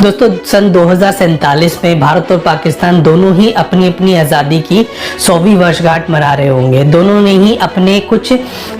दोस्तों सन 2047 में भारत और पाकिस्तान दोनों ही अपनी अपनी आज़ादी की 100वीं वर्षगांठ मना रहे होंगे। दोनों ने ही अपने कुछ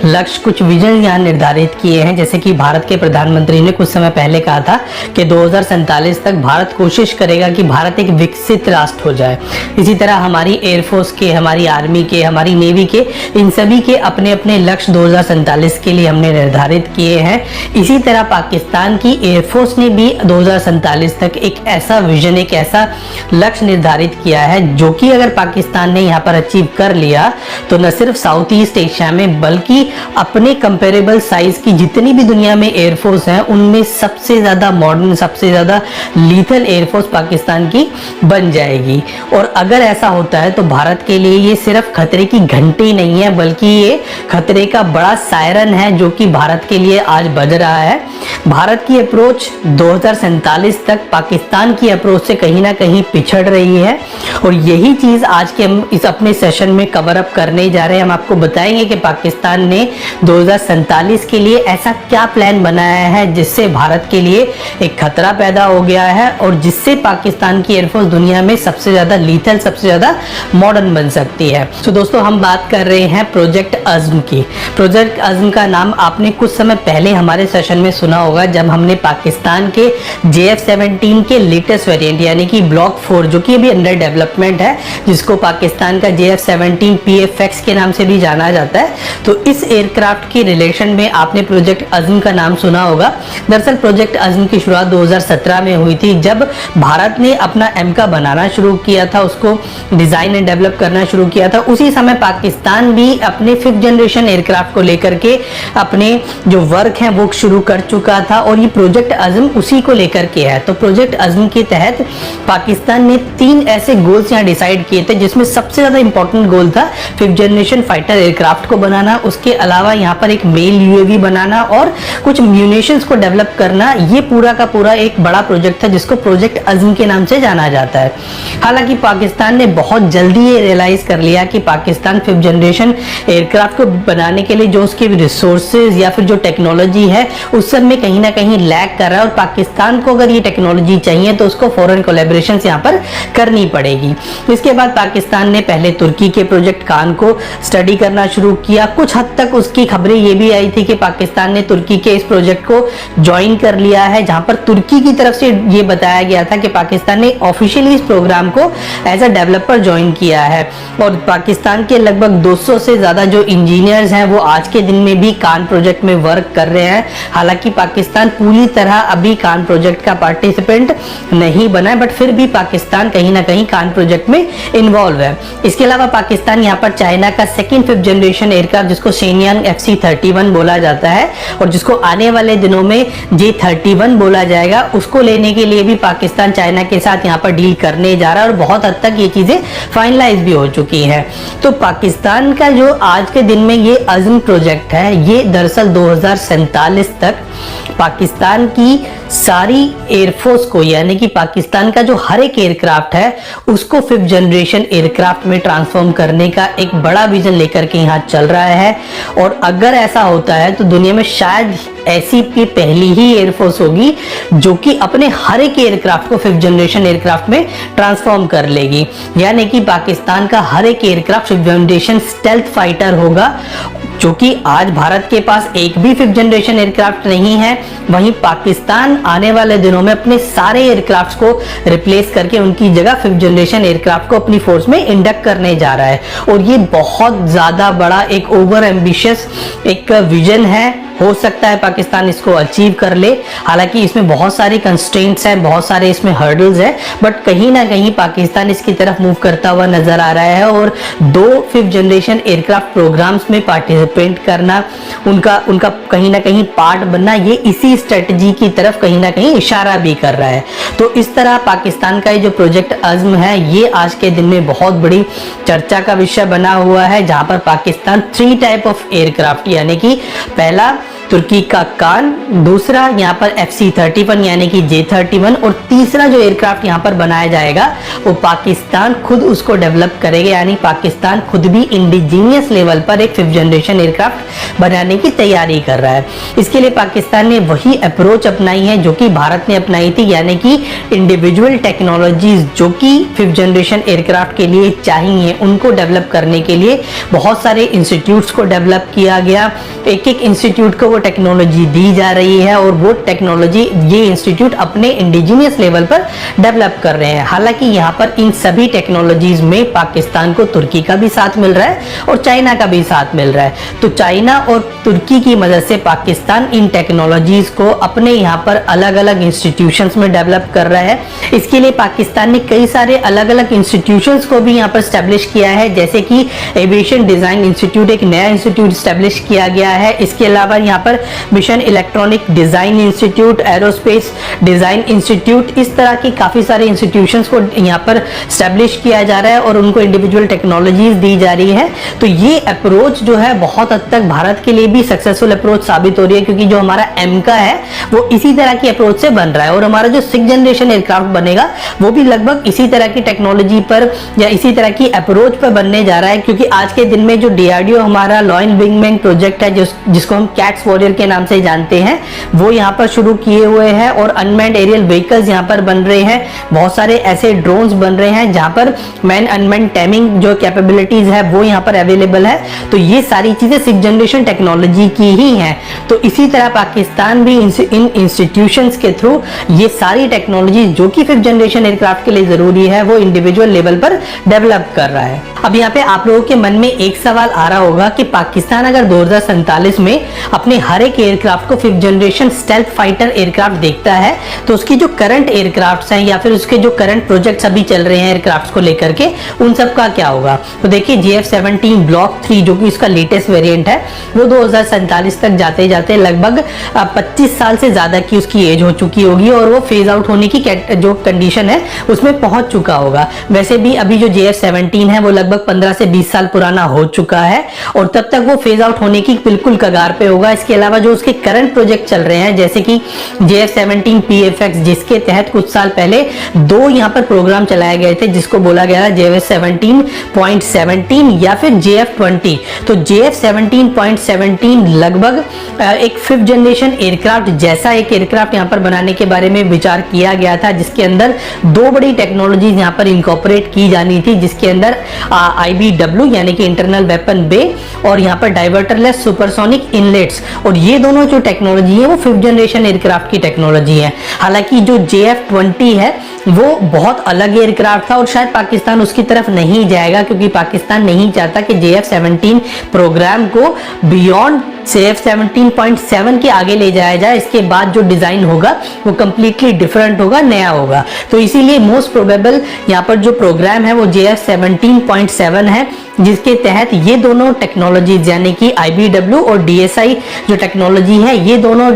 लक्ष्य, कुछ विजन यहाँ निर्धारित किए हैं। जैसे कि भारत के प्रधानमंत्री ने कुछ समय पहले कहा था कि 2047 तक भारत कोशिश करेगा कि भारत एक विकसित राष्ट्र हो जाए। इसी तरह हमारी एयरफोर्स के, हमारी आर्मी के, हमारी नेवी के, इन सभी के अपने अपने लक्ष्य 2047 के लिए हमने निर्धारित किए हैं। इसी तरह पाकिस्तान की एयरफोर्स ने भी 2047 तक एक ऐसा विजन, एक ऐसा लक्ष्य निर्धारित किया है जो कि अगर पाकिस्तान ने यहाँ पर अचीव कर लिया तो न सिर्फ साउथ ईस्ट एशिया में बल्कि अपने कंपेरेबल साइज की जितनी भी दुनिया में एयरफोर्स हैं उनमें सबसे ज्यादा मॉडर्न, सबसे ज्यादा लीथल एयरफोर्स पाकिस्तान की बन जाएगी। और अगर ऐसा होता है तो भारत के लिए ये सिर्फ खतरे की घंटी नहीं है बल्कि ये खतरे का बड़ा सायरन है जो कि भारत के लिए आज बज रहा है। भारत की अप्रोच 2047 तक पाकिस्तान की अप्रोच से कहीं ना कहीं पिछड़ रही है और यही चीज आज के हम इस अपने सेशन में कवर अप करने जा रहे हैं। हम आपको बताएंगे कि पाकिस्तान ने 2047 के लिए ऐसा क्या प्लान बनाया है जिससे भारत के लिए एक खतरा पैदा हो गया है और जिससे पाकिस्तान की एयरफोर्स दुनिया में सबसे ज्यादा लीथल, सबसे ज्यादा मॉडर्न बन सकती है। तो दोस्तों हम बात कर रहे हैं प्रोजेक्ट अज़्म की। प्रोजेक्ट अज़्म का नाम आपने कुछ समय पहले हमारे सेशन में सुना होगा जब हमने पाकिस्तान के JF-17 के लेटेस्ट वेरिएंट यानी कि ब्लॉक 4 जो कि अभी अंडर डेवलपमेंट है, जिसको पाकिस्तान का JF-17 PFX के नाम से भी जाना जाता है, तो इस एयरक्राफ्ट के रिलेशन में आपने प्रोजेक्ट अज़्म का नाम सुना होगा। दरअसल प्रोजेक्ट अज़्म की शुरुआत 2017 में हुई थी जब भारत ने अपना एमका बनाना शुरू किया था, उसको डिजाइन एंड डेवलप करना शुरू किया था। उसी समय पाकिस्तान भी अपने 5th जनरेशन एयरक्राफ्ट को लेकर के अपने जो वर्क है वो शुरू कर चुका था और ये प्रोजेक्ट अज़्म उसी को लेकर के है। तो प्रोजेक्ट अज़्म के तहत पाकिस्तान ने 3 ऐसे गोल्स यहाँ डिसाइड किए थे जिसमें सबसे ज्यादा इंपॉर्टेंट गोल था 5th जनरेशन फाइटर एयरक्राफ्ट को बनाना, उसके अलावा यहाँ पर एक मेल यूएवी बनाना और कुछ म्यूनिशंस को डेवलप करना। ये पूरा का पूरा एक बड़ा प्रोजेक्ट था जिसको प्रोजेक्ट अज़्म के नाम से जाना जाता है। हालांकि पाकिस्तान ने बहुत जल्दी ये रियलाइज कर लिया कि पाकिस्तान 5th जनरेशन एयरक्राफ्ट को बनाने के लिए जो उसके रिसोर्सेज या फिर जो टेक्नोलॉजी है उस सब में कहीं ना कहीं लैग कर रहा है और पाकिस्तान को अगर ये टेक्नोलॉजी चाहिए तो उसको फॉरेन कोलैबोरेशंस यहाँ पर करनी पड़ेगी। इसके बाद पाकिस्तान ने पहले तुर्की के प्रोजेक्ट कान को स्टडी करना शुरू किया। कुछ हद तक उसकी खबरें ये भी आई थी कि पाकिस्तान ने तुर्की के इस प्रोजेक्ट को ज्वाइन कर लिया है, जहां पर तुर्की की तरफ से ये बताया गया था कि पाकिस्तान ने ऑफिशियली इस प्रोग्राम को एज अ डेवलपर ज्वाइन किया है। और पाकिस्तान के लगभग 200 से ज्यादा जो इंजीनियर्स हैं वो आज के दिन में भी कान प्रोजेक्ट में वर्क कर रहे हैं। हालांकि पाकिस्तान पूरी तरह अभी कान प्रोजेक्ट का पार्टिसिपेंट नहीं बना है बट फिर भी पाकिस्तान कहीं ना कहीं कान प्रोजेक्ट में इन्वॉल्व है। इसके अलावा पाकिस्तान यहाँ पर चाइना का 5th जनरेशन एयरक्राफ्ट जिसको शेनयांग FC-31 बोला जाता है और जिसको आने वाले दिनों में J-31 बोला जाएगा, उसको लेने के लिए भी पाकिस्तान चाइना के साथ यहाँ पर डील करने जा रहा है और बहुत हद तक ये चीजें फाइनलाइज भी हो चुकी हैं। तो पाकिस्तान का जो आज के दिन में ये अज़्म प्रोजेक्ट है ये दरअसल 2047 तक पाकिस्तान की सारी एयरफोर्स को यानी कि पाकिस्तान का जो हर एक एयरक्राफ्ट है उसको 5th जनरेशन एयरक्राफ्ट में ट्रांसफॉर्म करने का एक बड़ा विजन लेकर के यहाँ चल रहा है। और अगर ऐसा होता है तो दुनिया में शायद ऐसी की पहली ही एयरफोर्स होगी जो कि अपने हर एक एयरक्राफ्ट को 5th जनरेशन एयरक्राफ्ट में ट्रांसफॉर्म कर लेगी। यानी कि पाकिस्तान का हर एक aircraft 5th generation stealth fighter होगा, जो कि आज भारत के पास एक भी 5th जनरेशन एयरक्राफ्ट नहीं है। वहीं पाकिस्तान आने वाले दिनों में अपने सारे एयरक्राफ्ट्स को रिप्लेस करके उनकी जगह 5th जनरेशन एयरक्राफ्ट को अपनी फोर्स में इंडक्ट करने जा रहा है और ये बहुत ज्यादा बड़ा एक ओवर एम्बिशियस एक विजन है। हो सकता है पाकिस्तान इसको अचीव कर ले, हालांकि इसमें बहुत सारी कंस्ट्रेंट्स हैं, बहुत सारे इसमें हर्डल्स हैं, बट कहीं ना कहीं पाकिस्तान इसकी तरफ मूव करता हुआ नजर आ रहा है और 2 5th जनरेशन एयरक्राफ्ट प्रोग्राम्स में पार्टिसिपेट करना, उनका कहीं ना कहीं पार्ट बनना, ये इसी स्ट्रेटजी की तरफ कहीं ना कहीं इशारा भी कर रहा है। तो इस तरह पाकिस्तान का ये जो प्रोजेक्ट अज़्म है ये आज के दिन में बहुत बड़ी चर्चा का विषय बना हुआ है, जहां पर पाकिस्तान 3 टाइप ऑफ एयरक्राफ्ट यानी कि पहला तुर्की का कान, दूसरा यहाँ पर FC-31 यानी कि J-31 और तीसरा जो एयरक्राफ्ट यहाँ पर बनाया जाएगा वो पाकिस्तान खुद उसको डेवलप करेगा, यानी पाकिस्तान खुद भी इंडिजीनियस लेवल पर एक 5th जनरेशन एयरक्राफ्ट बनाने की तैयारी कर रहा है। इसके लिए पाकिस्तान ने वही अप्रोच अपनाई है जो कि भारत ने अपनाई थी, यानी कि इंडिविजुअल टेक्नोलॉजीज जो कि 5th जनरेशन एयरक्राफ्ट के लिए चाहिए उनको डेवलप करने के लिए बहुत सारे इंस्टीट्यूट्स को डेवलप किया गया। एक एक इंस्टीट्यूट को वो टेक्नोलॉजी दी जा रही है और वो टेक्नोलॉजी ये इंस्टीट्यूट अपने इंडिजीनियस लेवल पर डेवलप कर रहे हैं। हालांकि यहाँ पर इन सभी टेक्नोलॉजीज में पाकिस्तान को तुर्की का भी साथ मिल रहा है और चाइना का भी साथ मिल रहा है। तो चाइना और तुर्की की मदद से पाकिस्तान इन टेक्नोलॉजीज को अपने यहाँ पर अलग अलग इंस्टीट्यूशंस में डेवलप कर रहा है। इसके लिए पाकिस्तान ने कई सारे अलग अलग इंस्टीट्यूशंस को भी यहाँ पर स्टैब्लिश किया है, जैसे कि एविएशन डिजाइन इंस्टीट्यूट एक नया इंस्टीट्यूट स्टैब्लिश किया गया है। इसके अलावा यहाँ पर mission electronic design institute, aerospace design institute, इस तरह की काफी सारे इंस्टीट्यूशंस को यहाँ पर स्टैब्लिश किया जा रहा है और उनको इंडिविजुअल टेक्नोलॉजीज दी जा रही है। तो ये अप्रोच जो है बहुत हद तक भारत के लिए भी सक्सेसफुल अप्रोच साबित हो रही है, क्योंकि जो हमारा एमका है वो इसी तरह की अप्रोच से बन रहा है और हमारा जो 6th जनरेशन एयरक्राफ्ट बनेगा वो भी लगभग इसी तरह की टेक्नोलॉजी पर या इसी तरह की अप्रोच पर बनने जा रहा है। क्योंकि आज के दिन में जो DRDO हमारा लॉयन विंगमैन प्रोजेक्ट है जिसको हम कैट्स वॉरियर के नाम से जानते हैं, वो यहाँ पर शुरू किए हुए हैं और अनमैन्ड एरियल व्हीकल्स यहाँ पर बन रहे हैं। बहुत सारे ऐसे ड्रोन्स बन रहे हैं जहाँ पर मैन अनमैन्ड टैमिंग जो कैपेबिलिटीज है वो यहाँ पर अवेलेबल है। तो ये सारी चीजें 6th जनरेशन टेक्नोलॉजी की ही हैं। तो इसी तरह पाकिस्तान भी इन इंस्टीट्यूशंस के थ्रू ये सारी टेक्नोलॉजी जो कि 5th जनरेशन एयरक्राफ्ट के लिए जरूरी है वो इंडिविजुअल लेवल पर डेवलप कर रहा है। अब यहाँ पे आप लोगों के मन में एक सवाल आ रहा होगा कि पाकिस्तान अगर 2047 में अपने हर एक एयरक्राफ्ट को 5th generation stealth fighter aircraft देखता है तो उसकी जो करंट एयरक्राफ्ट्स हैं या फिर उसके जो करंट प्रोजेक्ट्स अभी चल रहे हैं एयरक्राफ्ट्स को लेकर के, उन सब का क्या होगा। तो देखिए JF-17 ब्लॉक 3 जो कि इसका लेटेस्ट वेरिएंट है वो 2047 तक जाते जाते लगभग 25 साल से ज्यादा की उसकी एज हो चुकी होगी और वो फेज आउट होने की जो कंडीशन है उसमें पहुंच चुका होगा। वैसे भी अभी जो JF-17 है वो लगभग 15 से 20 साल पुराना हो चुका है और तब तक वो फेज आउट होने की बिल्कुल कगार पे होगा। इसके अलावा जो उसके करंट प्रोजेक्ट चल रहे हैं जैसे कि JF-17 PFX, जिसके तहत कुछ साल पहले 2 यहाँ पर प्रोग्राम चलाए गए थे जिसको बोला गया था JF-17.17 या फिर JF-20। तो JF-17.17 लगभग एक 5th जनरेशन एयरक्राफ्ट जैसा एक एयरक्राफ्ट यहाँ पर बनाने के बारे में विचार किया गया था, जिसके अंदर 2 बड़ी टेक्नोलॉजीज यहाँ पर इनकॉर्पोरेट की जानी थी, जिसके अंदर IBW यानी कि इंटरनल वेपन बे और यहाँ पर डाइवर्टरलेस सुपरसोनिक इनलेट्स, और ये दोनों जो टेक्नोलॉजी है वो 5th जनरेशन एयरक्राफ्ट की टेक्नोलॉजी है। हालांकि जो JF-20 है वो बहुत अलग एयरक्राफ्ट था और शायद पाकिस्तान उसकी तरफ नहीं जाएगा, क्योंकि पाकिस्तान नहीं चाहता कि JF-17 प्रोग्राम को बियॉन्ड JF-17.7 के आगे ले जाया जाए। इसके बाद जो डिजाइन होगा वो कंप्लीटली डिफरेंट होगा, नया होगा। तो इसीलिए मोस्ट प्रोबेबल यहाँ पर जो प्रोग्राम है वो JF-17.7 है, जिसके तहत ये दोनों टेक्नोलॉजीज यानी कि IBW और DSI जो टेक्नोलॉजी है ये दोनों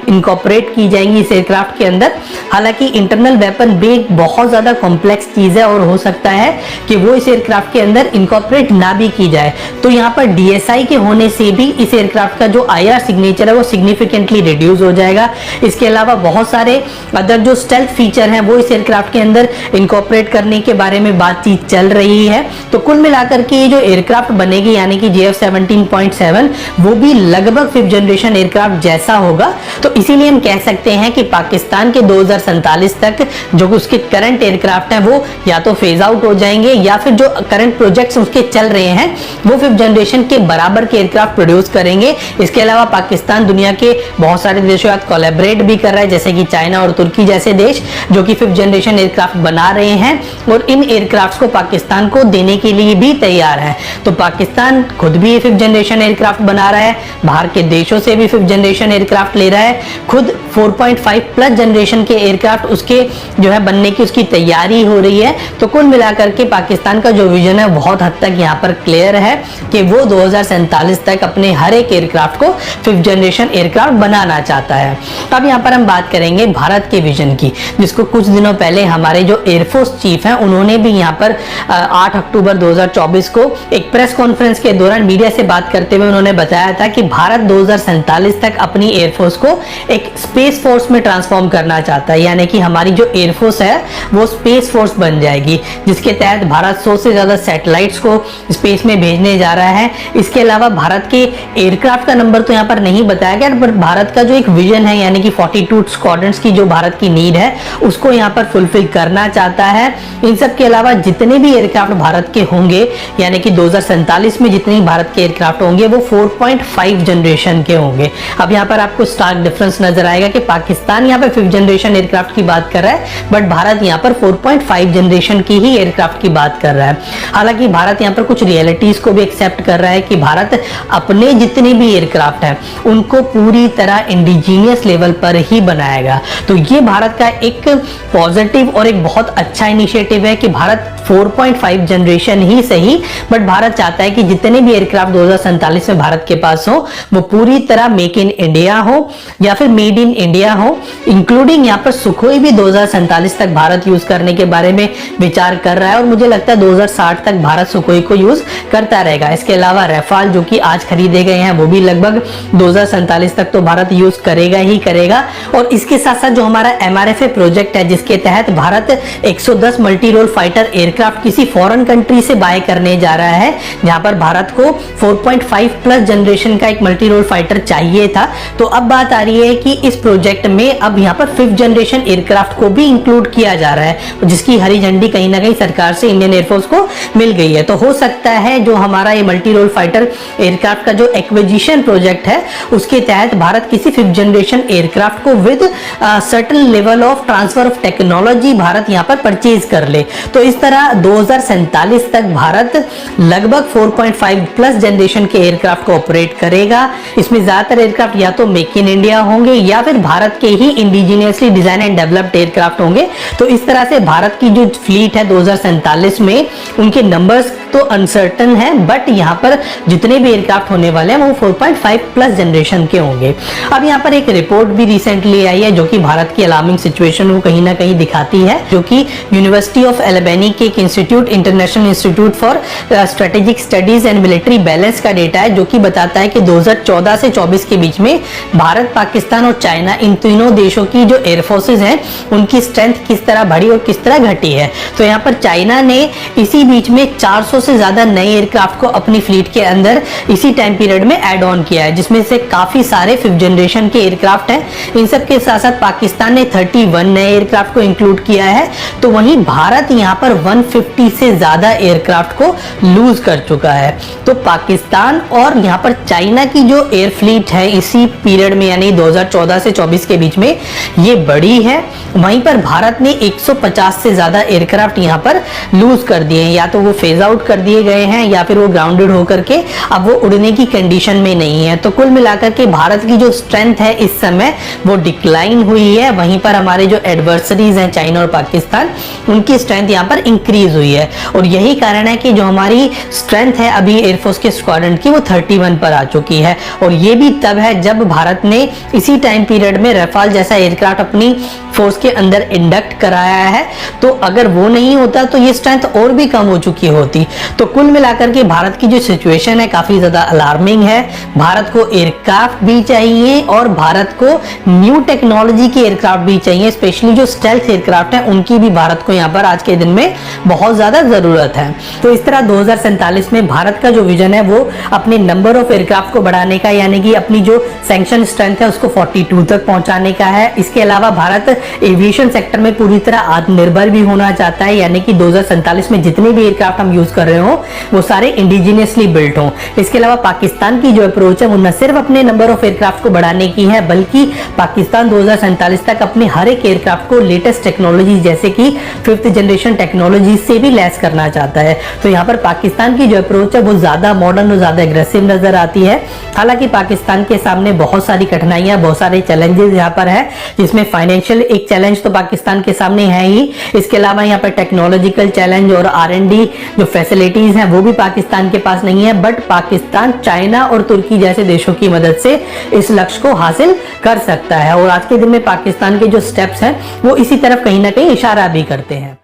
इनकॉर्पोरेट की जाएंगी इस एयरक्राफ्ट के अंदर। हालांकि इंटरनल वेपन बे एक बहुत ज्यादा कॉम्प्लेक्स चीज है और हो सकता है कि वो इस एयरक्राफ्ट के अंदर इनकॉर्पोरेट ना भी की जाए। तो यहाँ पर DSI के होने से भी इस एयरक्राफ्ट का जो IR सिग्नेचर है वो सिग्निफिकेंटली रिड्यूस हो जाएगा। इसके अलावा बहुत सारे अदर जो स्टेल्थ फीचर हैं वो इस एयरक्राफ्ट के अंदर इनकॉर्पोरेट करने के बारे में बातचीत चल रही है। तो कुल मिलाकर के ये जो एयरक्राफ्ट बनेगी यानी कि JF-17.7 वो भी लगभग 5th जनरेशन एयरक्राफ्ट जैसा होगा। तो इसीलिए हम कह सकते हैं कि पाकिस्तान के 2047 तक जो उसके करंट एयरक्राफ्ट हैं वो या तो फेज आउट हो जाएंगे या फिर जो करंट प्रोजेक्ट्स उसके चल रहे हैं वो 5th जनरेशन के बराबर के एयरक्राफ्ट प्रोड्यूस करेंगे। इसके अलावा पाकिस्तान दुनिया के बहुत सारे देशों के साथ कोलैबोरेट भी कर रहा है, जैसे कि चाइना और तुर्की जैसे देश जो कि 5th जनरेशन एयरक्राफ्ट बना रहे हैं और इन एयरक्राफ्ट को पाकिस्तान को देने के लिए भी तैयार है। तो पाकिस्तान खुद भी 5th जनरेशन एयरक्राफ्ट बना रहा है, बाहर के देशों से भी 5th जनरेशन एयरक्राफ्ट ले रहा है, खुद 4.5 प्लस जनरेशन के एयरक्राफ्ट उसके जो है बनने की उसकी तैयारी हो रही है। तो कुल मिलाकर के पाकिस्तान का जो विजन है बहुत हद तक यहाँ पर क्लियर है कि वो 2047 तक अपने हर एक एयरक्राफ्ट एयरक्राफ्ट को 5th जनरेशन एयरक्राफ्ट बनाना चाहता है। अब यहाँ पर हम बात करेंगे भारत के विजन की, जिसको कुछ दिनों पहले हमारे जो एयरफोर्स चीफ हैं उन्होंने भी यहाँ पर 8 अक्टूबर 2024 को एक प्रेस कॉन्फ्रेंस के दौरान मीडिया से बात करते हुए उन्होंने बताया था कि भारत 2047 तक अपनी एयरफोर्स को एक स्पेस फोर्स में ट्रांसफॉर्म करना चाहता है, यानी कि हमारी जो एयरफोर्स है वो स्पेस फोर्स बन जाएगी, जिसके तहत भारत 100 से ज्यादा सैटेलाइट्स को स्पेस में भेजने जा रहा है। इसके अलावा भारत के एयरक्राफ्ट का नंबर तो यहाँ पर नहीं बताया गया, पर भारत का जो एक विजन है यानी कि 42 स्क्वाड्रन्स की जो भारत की नीड है उसको यहाँ पर फुलफिल करना चाहता है। इन सब के अलावा जितने भी एयरक्राफ्ट भारत के होंगे, यानी कि 2047 में जितने भारत के एयरक्राफ्ट होंगे वो 4.5 जनरेशन के होंगे। अब यहाँ पर आपको स्टार्क डिफरेंस नजर आएगा कि पाकिस्तान यहाँ पर 5th जनरेशन एयरक्राफ्ट की बात कर रहा है, बट भारत यहाँ पर 4.5 जनरेशन की ही एयरक्राफ्ट की बात कर रहा है। हालांकि भारत यहाँ पर कुछ रियलिटीज को भी एक्सेप्ट कर रहा है कि भारत अपने जितने भी एयरक्राफ्ट हैं उनको पूरी तरह इंडिजीनियस लेवल पर ही बनाएगा। तो ये भारत का एक पॉजिटिव और एक बहुत अच्छा इनिशिएटिव है कि भारत 4.5 जनरेशन ही सही, बट भारत चाहता है कि जितने भी एयरक्राफ्ट 2047 में भारत के पास हो वो पूरी तरह मेक इन इंडिया हो या फिर मेड इन इंडिया हो, इंक्लूडिंग यहाँ पर सुखोई भी 2047 तक भारत यूज करने के बारे में विचार कर रहा है और मुझे लगता है 2060 तक भारत सुखोई को यूज करता रहेगा। इसके अलावा रफाल जो कि आज खरीदे गए हैं वो भी लगभग 2047 तक तो भारत यूज करेगा ही करेगा। और इसके साथ साथ जो हमारा MRFA प्रोजेक्ट है जिसके तहत Bharat 110 multi role fighter aircraft किसी फॉरेन कंट्री से बाय करने जा रहा है, जहां पर भारत को 4.5 प्लस जनरेशन का एक मल्टी रोल फाइटर चाहिए था। तो अब बात आ रही है कि इस प्रोजेक्ट में अब यहाँ पर 5th जनरेशन एयरक्राफ्ट को भी इंक्लूड किया जा रहा है, जिसकी हरी झंडी कहीं ना कहीं सरकार से इंडियन एयरफोर्स को मिल गई है। तो हो सकता है जो हमारा ये मल्टी रोल फाइटर एयरक्राफ्ट का जो एक्विजिशन प्रोजेक्ट है उसके तहत भारत किसी 5th जनरेशन एयरक्राफ्ट को with certain level of transfer of technology Bharat यहाँ पर परचेज कर ले। तो इस तरह 2047 तक भारत लगभग 4.5 प्लस जनरेशन के एयरक्राफ्ट को ऑपरेट करेगा। इसमें ज्यादातर एयरक्राफ्ट या तो मेक इन इंडिया होंगे या फिर भारत के ही indigenously design and developed aircraft होंगे। तो इस तरह से भारत की जो फ्लीट है 2047 में उनके नंबर्स तो अनसर्टन है, बट यहाँ पर जितने भी एयरक्राफ्ट होने वाले हैं वो 4.5 प्लस जनरेशन के होंगे। अब यहाँ पर एक रिपोर्ट भी रिसेंटली आई है जो कि भारत की अलार्मिंग सिचुएशन को कहीं ना कहीं दिखाती है, जो कि यूनिवर्सिटी ऑफ एल्बेनी के एक institute international institute for strategic studies and military balance का डेटा है, जो कि बताता है कि 2014 से 24 के बीच में भारत, पाकिस्तान और चाइना इन तीनों देशों की जो एयरफोर्सेज हैं उनकी स्ट्रेंथ किस तरह बढ़ी और किस तरह घटी है। तो यहाँ पर चाइना ने इसी बीच में 400 से ज्यादा नए एयरक्राफ्ट को अपनी फ्लीट के अंदर इसी टाइम पीरियड में ऐड ऑन किया है, जिसमें से काफी सारे 5th जनरेशन के एयरक्राफ्ट हैं। इन सब के साथ साथ पाकिस्तान ने 31 नए एयरक्राफ्ट को इंक्लूड किया है, तो वहीं भारत यहाँ पर 150 से ज्यादा एयरक्राफ्ट को लूज कर चुका है। तो पाकिस्तान और यहाँ पर चाइना की जो एयर फ्लीट है इसी पीरियड में यानी 2014 से 24 के बीच में ये बड़ी है, वहीं पर भारत ने 150 से ज्यादा एयरक्राफ्ट यहाँ पर लूज कर दिए हैं, या तो वो फेज आउट कर दिए गए हैं या फिर वो ग्राउंडेड होकर के अब वो उड़ने की कंडीशन में नहीं है। तो कुल मिलाकर के भारत की जो स्ट्रेंथ है इस समय वो डिक्लाइन हुई है, वहीं पर हमारे जो एडवर्सरीज हैं चाइना और पाकिस्तान उनकी स्ट्रेंथ यहाँ पर इंक्रीज हुई है। और यही कारण है कि जो हमारी स्ट्रेंथ है अभी एयरफोर्स के स्क्वाड्रन की वो 31 पर आ चुकी है। और ये भी तब है जब भारत ने इसी टाइम पीरियड में रफाल जैसा एयरक्राफ्ट अपनी फोर्स के अंदर इंडक्ट कराया है। तो अगर वो नहीं होता तो ये स्ट्रेंथ और भी कम हो चुकी होती। तो कुल मिलाकर के भारत की जो सिचुएशन है काफी ज्यादा अलार्मिंग है। भारत को एयरक्राफ्ट भी चाहिए और भारत को न्यू टेक्नोलॉजी के एयरक्राफ्ट भी चाहिए, स्पेशली जो स्टेल्थ एयरक्राफ्ट है उनकी भी भारत को यहाँ पर आज के दिन में बहुत ज्यादा जरूरत है। तो इस तरह 2047 में भारत का जो विजन है वो अपने नंबर ऑफ एयरक्राफ्ट को बढ़ाने का, यानी कि अपनी जो सैंक्शन स्ट्रेंथ है उसको 42 तक पहुंचाने का है। इसके अलावा भारत एविएशन सेक्टर में पूरी तरह आत्मनिर्भर भी होना चाहता है, यानी कि 2047 में जितने भी एयरक्राफ्ट हम यूज कर रहे हो वो सारे इंडिजिनियसली बिल्ट हो। इसके अलावा पाकिस्तान की जो अप्रोच है वो न सिर्फ अपने नंबर ऑफ एयरक्राफ्ट को बढ़ाने की है, बल्कि पाकिस्तान 2047 तक अपने हर एक एयरक्राफ्ट को लेटेस्ट टेक्नोलॉजी जैसे कि 5th जनरेशन टेक्नोलॉजी से भी लैस करना चाहता है। तो यहाँ पर पाकिस्तान की जो अप्रोच है वो ज्यादा मॉडर्न और ज्यादा एग्रेसिव नजर आती है। हालांकि पाकिस्तान के सामने बहुत सारी कठिनाइयां, बहुत सारे चैलेंजेस यहाँ पर है, जिसमें फाइनेंशियल एक चैलेंज तो पाकिस्तान के सामने है ही। इसके अलावा यहाँ पर टेक्नोलॉजिकल चैलेंज और R&D जो फैसिलिटी फैसिलिटीज हैं वो भी पाकिस्तान के पास नहीं है, बट पाकिस्तान चाइना और तुर्की जैसे देशों की मदद से इस लक्ष्य को हासिल कर सकता है। और आज के दिन में पाकिस्तान के जो स्टेप्स हैं वो इसी तरफ कहीं ना कहीं इशारा भी करते हैं।